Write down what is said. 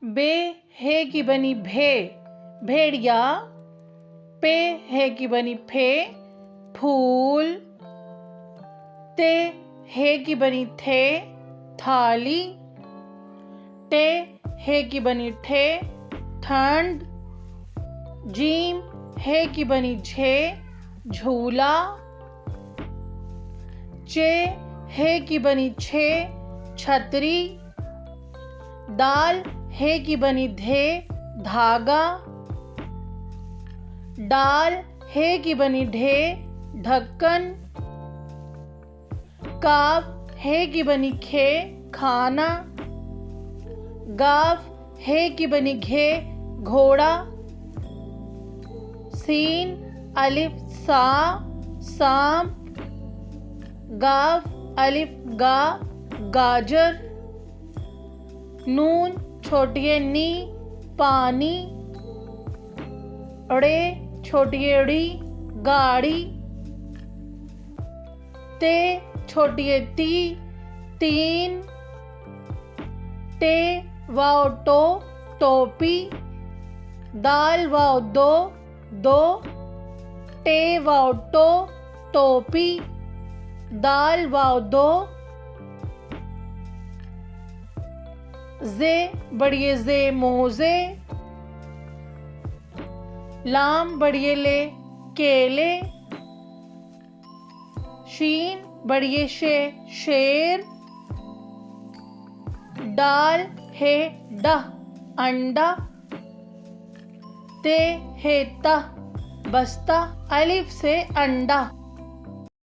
बे है की बनी भे, भेड़िया। पे है की बनी फे, फूल। ते है की बनी थे, थाली। टे है की बनी ठे, ठंड। जीम है की बनी झे, झूला। चे है की बनी छे, छतरी। दाल है की बनी धे, धागा। डाल है की बनी ढे, ढक्कन। काफ है की बनी खे, खाना। गाफ है की बनी घे, घोड़ा। सीन अलिफ सा, सांप। गाफ अलिफ गा, गाजर। नून छोटी नी, पानी। अड़े छोटी अड़ी, गाड़ी। ते छोटी ती, तीन। टे वाव टो, टोपी। दाल वाव दो, दो। टे वाव टो, टोपी। दाल वाव दो। जे बड़िए जे, मोजे। लाम बड़िए ले, केले। शीन बड़िए शे, शेर। डाल है डह, अंडा। ते है तह, बस्ता। अलिफ से अंडा।